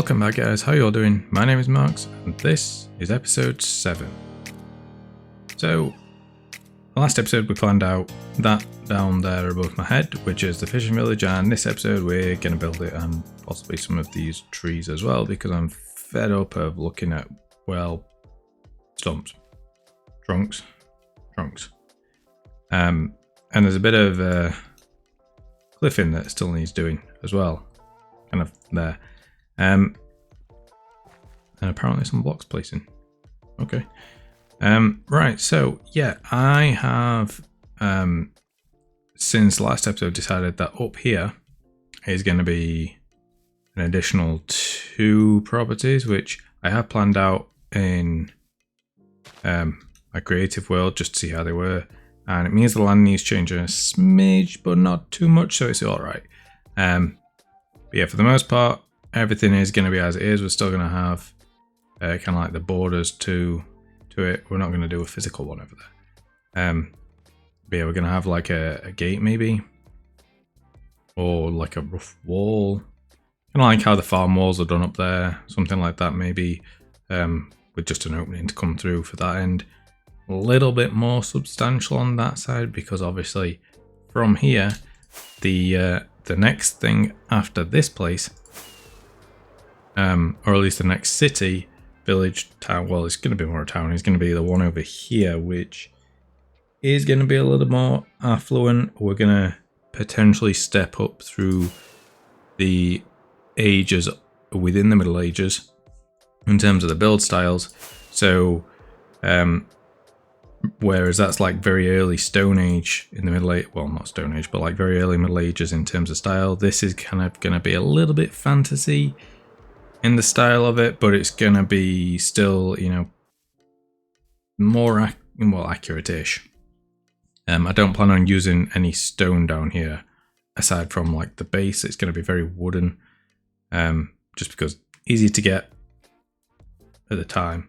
Welcome back, guys. How you all doing? My name is Marx and this is episode 7. So last episode we planned out that down there above my head, which is the fishing village, and this episode we're going to build it and possibly some of these trees as well, because I'm fed up of looking at, well, stumps, trunks. And there's a bit of cliffing that still needs doing as well, kind of there. And apparently some blocks placing. Okay. Right, so yeah, I have since last episode decided that up here is going to be an additional 2 properties, which I have planned out in my creative world just to see how they were. And it means the land needs changing a smidge, but not too much, so it's alright. But yeah, for the most part, everything is going to be as it is. We're still going to have kind of like the borders to it. We're not going to do a physical one over there. But yeah, we're going to have like a gate maybe, or like a rough wall, kind of like how the farm walls are done up there, something like that maybe, with just an opening to come through for that end. A little bit more substantial on that side, because obviously from here, the next thing after this place, or at least the next city, village, town, well, it's going to be more a town, it's going to be the one over here, which is going to be a little more affluent. We're going to potentially step up through the ages within the Middle Ages in terms of the build styles. So, whereas that's like very early Stone Age in the Middle Age, well, not Stone Age, but like very early Middle Ages in terms of style, this is kind of going to be a little bit fantasy in the style of it, but it's going to be still, you know, more accurate-ish. I don't plan on using any stone down here aside from like the base. It's going to be very wooden, just because easy to get at the time,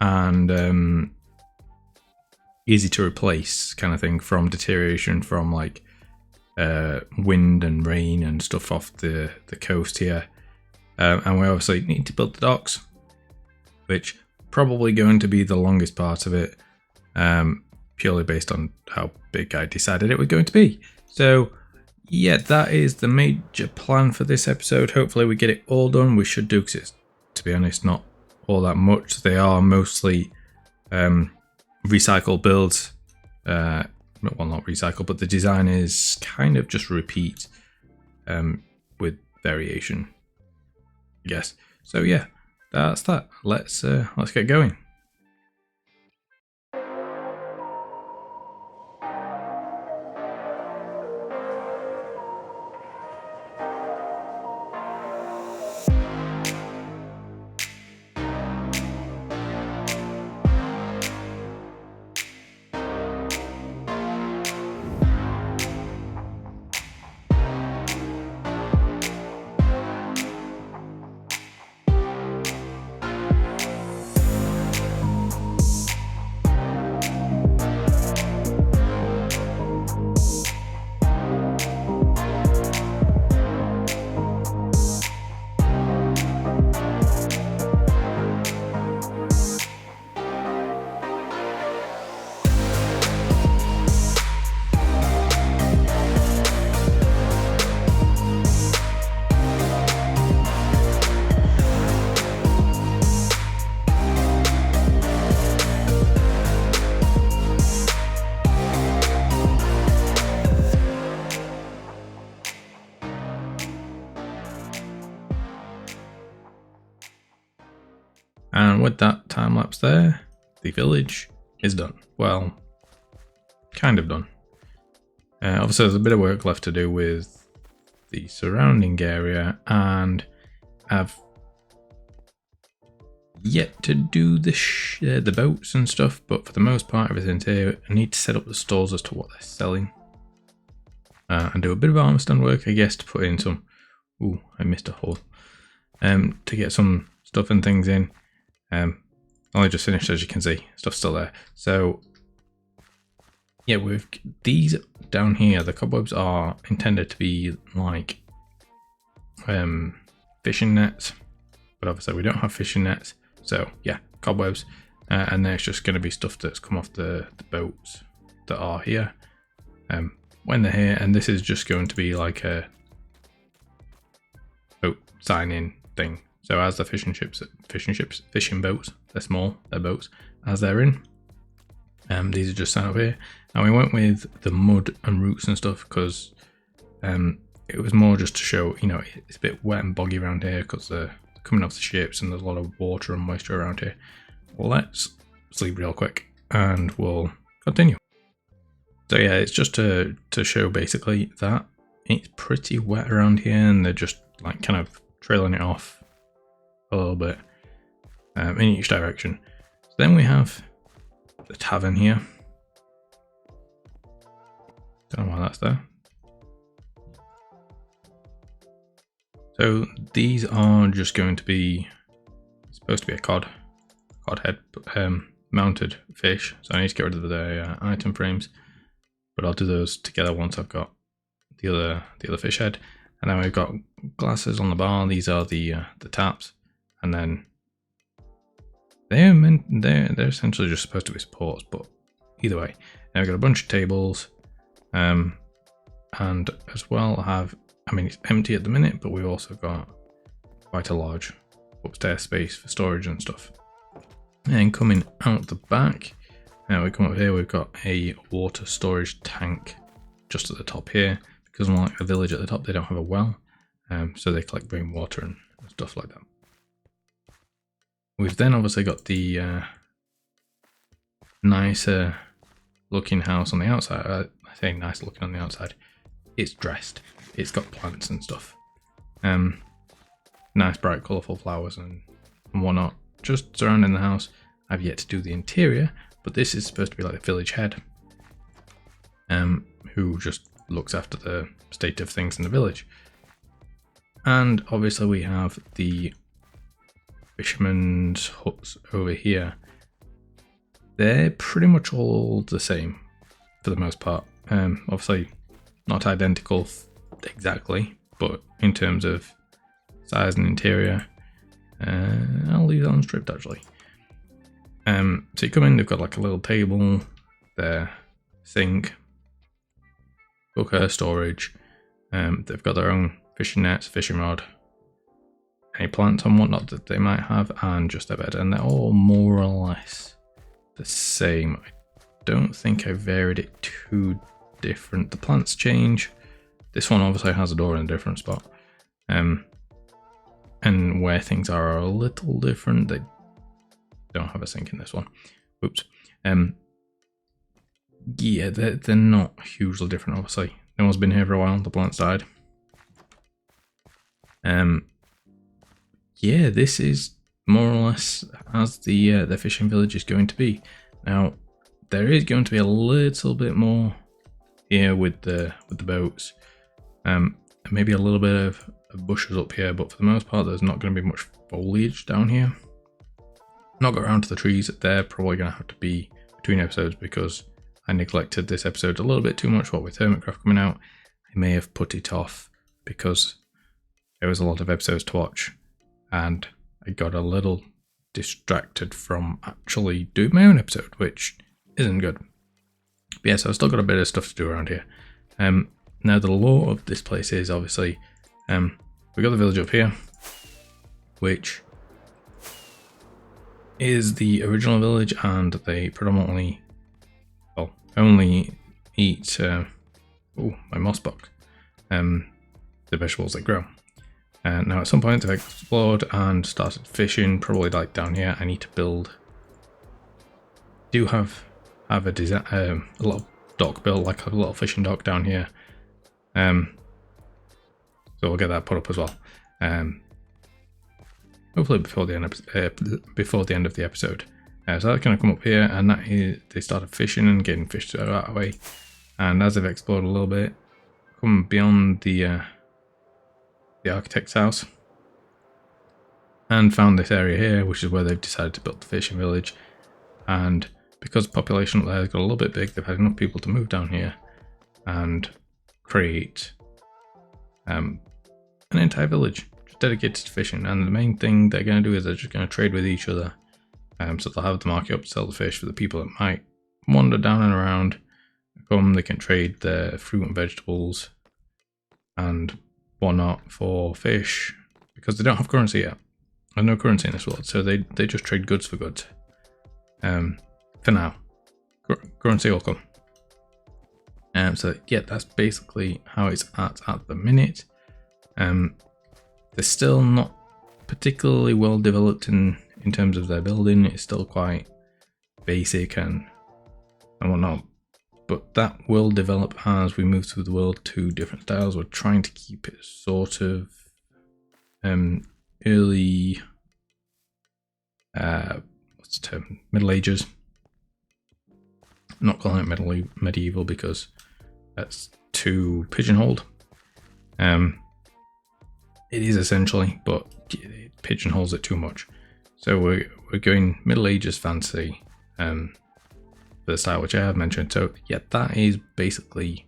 and easy to replace kind of thing from deterioration from like wind and rain and stuff off the coast here. And we obviously need to build the docks, which probably going to be the longest part of it, purely based on how big I decided it was going to be. So yeah, that is the major plan for this episode. Hopefully we get it all done. We should do, because it's, to be honest, not all that much. They are mostly recycle builds. Well, not recycle, but the design is kind of just repeat with variation, I guess. So yeah, that's that. Let's get going. And with that time lapse there, the village is done. Well, kind of done. Obviously there's a bit of work left to do with the surrounding area, and I've yet to do the boats and stuff, but for the most part everything's here. I need to set up the stalls as to what they're selling, and do a bit of armor stand work, I guess, to put in some, ooh, I missed a hole, to get some stuff and things in. Only just finished, as you can see, stuff's still there. So yeah, with these down here, the cobwebs are intended to be like fishing nets, but obviously we don't have fishing nets, so yeah, cobwebs. And then it's just going to be stuff that's come off the boats that are here when they're here, and this is just going to be like a boat sign-in thing. So as the fishing boats, they're small, they're boats, as they're in. These are just set up here, and we went with the mud and roots and stuff because it was more just to show, you know, it's a bit wet and boggy around here because they're coming off the ships and there's a lot of water and moisture around here. Let's sleep real quick and we'll continue. So yeah, it's just to show basically that it's pretty wet around here and they're just like kind of trailing it off a little bit in each direction. So then we have the tavern here. Don't know why that's there. So these are just going to be, supposed to be a cod head mounted fish. So I need to get rid of the item frames, but I'll do those together once I've got the other fish head. And then we've got glasses on the bar. These are the taps, and then they're essentially just supposed to be supports, but either way. Now we've got a bunch of tables, and as well have, I mean, it's empty at the minute, but we've also got quite a large upstairs space for storage and stuff. And coming out the back, now we come up here, we've got a water storage tank just at the top here, because unlike a village at the top, they don't have a well, so they collect rainwater and stuff like that. We've then obviously got the nicer looking house on the outside. I say nice looking on the outside. It's dressed. It's got plants and stuff. Nice bright colourful flowers and whatnot just surrounding the house. I've yet to do the interior, but this is supposed to be like the village head, who just looks after the state of things in the village. And obviously we have the fishermen's huts over here. They're pretty much all the same for the most part. Obviously not identical exactly, but in terms of size and interior, I'll leave that unstripped actually. So you come in, they've got like a little table, their sink, cooker, storage. They've got their own fishing nets, fishing rod, any plants and whatnot that they might have, and just their bed. And they're all more or less the same. I don't think I varied it too different. The plants change. This one obviously has a door in a different spot. And where things are a little different. They don't have a sink in this one. Oops. Yeah, they're not hugely different, obviously. No one's been here for a while, the plant side. Yeah, this is more or less as the fishing village is going to be. Now, there is going to be a little bit more here with the boats. Maybe a little bit of bushes up here, but for the most part, there's not going to be much foliage down here. Not got around to the trees. They're probably going to have to be between episodes because I neglected this episode a little bit too much. What with Hermitcraft coming out, I may have put it off because there was a lot of episodes to watch and I got a little distracted from actually doing my own episode, which isn't good. But yeah, so I've still got a bit of stuff to do around here. Now the lore of this place is obviously, we got the village up here, which is the original village, and they predominantly, well, only eat, my moss box, the vegetables they grow. Now at some point they've explored and started fishing, probably like down here. I need to build, do have a design, a little dock built, like a little fishing dock down here. So we'll get that put up as well. Hopefully before the end of the episode. So that's going to come up here, and that is, they started fishing and getting fish out of the way. And as they've explored a little bit, come beyond the architect's house, and found this area here, which is where they've decided to build the fishing village. And because the population up there has got a little bit big, they've had enough people to move down here and create an entire village dedicated to fishing, and the main thing they're going to do is they're just going to trade with each other. So they'll have the market up to sell the fish for the people that might wander down and around. They can trade their fruit and vegetables and whatnot for fish, because they don't have currency yet. There's no currency in this world, so they just trade goods for goods. For now, currency will come. So yeah, that's basically how it's at the minute. They're still not particularly well developed in terms of their building. It's still quite basic and whatnot, but that will develop as we move through the world to different styles. We're trying to keep it sort of early, what's the term, Middle Ages. I'm not calling it medieval because that's too pigeonholed. It is essentially, but it pigeonholes it too much. So we're going Middle Ages fantasy for the style, which I have mentioned. So yeah, that is basically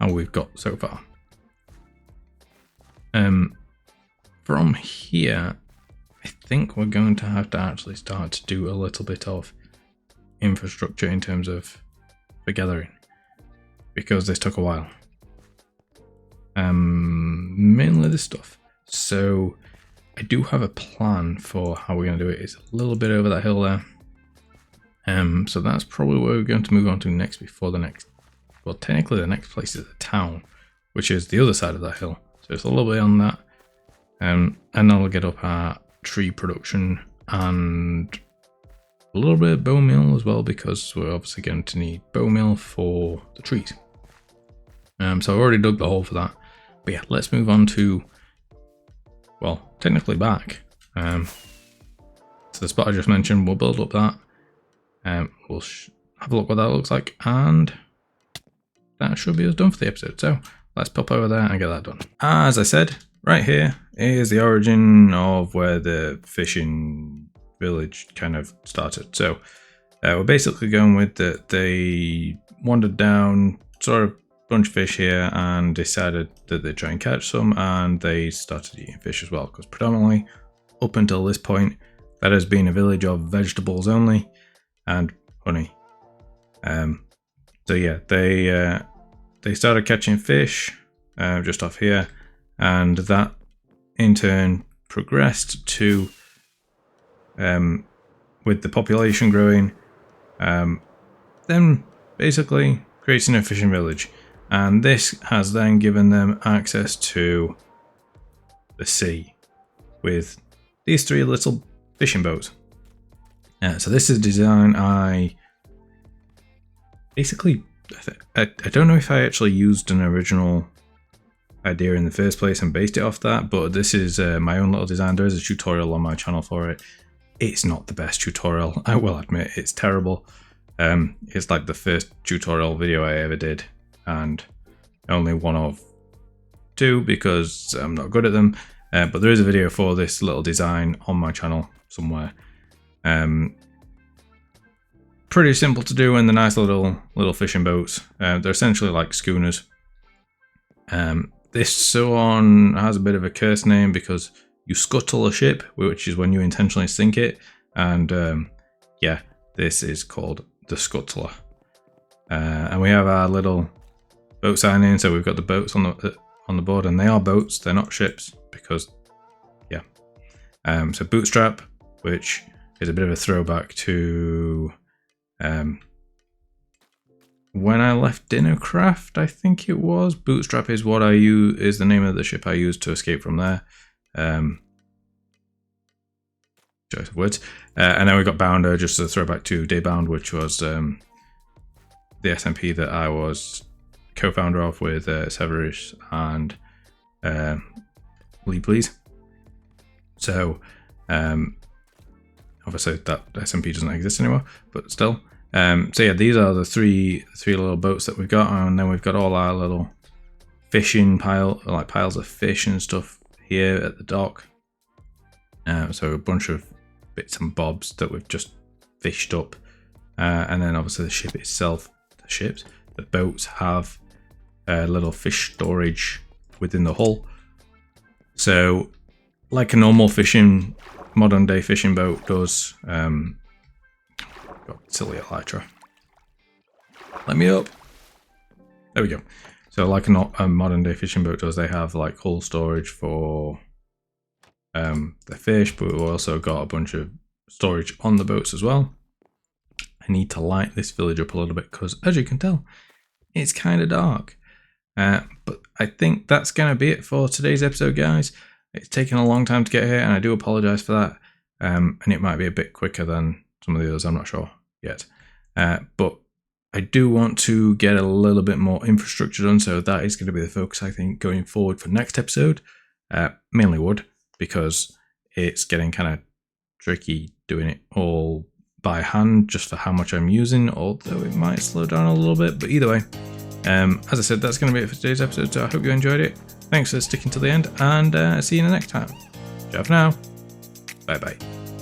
how we've got so far. From here, I think we're going to have to actually start to do a little bit of infrastructure in terms of the gathering, because this took a while. Mainly this stuff. So I do have a plan for how we're going to do it. It's a little bit over that hill there. So that's probably where we're going to move on to next before the next, well, technically the next place is the town, which is the other side of that hill. So it's a little bit on that. And then we'll get up our tree production and a little bit of bone meal as well, because we're obviously going to need bone meal for the trees. So I've already dug the hole for that. But yeah, let's move on to, well, technically back. So the spot I just mentioned, we'll build up that. We'll have a look what that looks like, and that should be us done for the episode. So let's pop over there and get that done. As I said, right here is the origin of where the fishing village kind of started. So we're basically going with that they wandered down, saw a bunch of fish here and decided that they'd try and catch some, and they started eating fish as well, because predominantly up until this point that has been a village of vegetables only and honey. So yeah, they started catching fish just off here, and that in turn progressed to with the population growing, then basically creating a fishing village, and this has then given them access to the sea with these three little fishing boats. So this is a design I don't know if I actually used an original idea in the first place and based it off that, but this is my own little design. There is a tutorial on my channel for it. It's not the best tutorial, I will admit. It's terrible. It's like the first tutorial video I ever did, and only one of two because I'm not good at them. But there is a video for this little design on my channel somewhere. Pretty simple to do, and the nice little fishing boats. They're essentially like schooners. This one has a bit of a curse name because you scuttle a ship, which is when you intentionally sink it, and yeah, this is called the scuttler. And we have our little boat signing, so we've got the boats on the board, and they are boats, they're not ships, because yeah. So Bootstrap, which is a bit of a throwback to when I left Dinnercraft, I think it was. Bootstrap is what I use, is the name of the ship I used to escape from there. Choice of words. And then we got Bounder, just a throwback to Daybound, which was the SMP that I was co-founder of with Severus and Lee Please. So obviously that SMP doesn't exist anymore, but still. So yeah, these are the three little boats that we've got, and then we've got all our little fishing piles of fish and stuff here at the dock. So a bunch of bits and bobs that we've just fished up, and then obviously the ship itself, the boats have a little fish storage within the hull. So like a normal modern day fishing boat does. God, silly Elytra. Let me up. There we go. So like a modern day fishing boat does, they have like hull storage for the fish, but we've also got a bunch of storage on the boats as well. I need to light this village up a little bit because, as you can tell, it's kind of dark. But I think that's going to be it for today's episode, guys. It's taken a long time to get here, and I do apologise for that. And it might be a bit quicker than some of the others, I'm not sure yet. But I do want to get a little bit more infrastructure done, so that is going to be the focus, I think, going forward for next episode. Mainly wood, because it's getting kind of tricky doing it all by hand just for how much I'm using, although it might slow down a little bit. But either way, as I said, that's going to be it for today's episode, so I hope you enjoyed it. Thanks for sticking till the end, and see you in the next time. Ciao for now. Bye bye.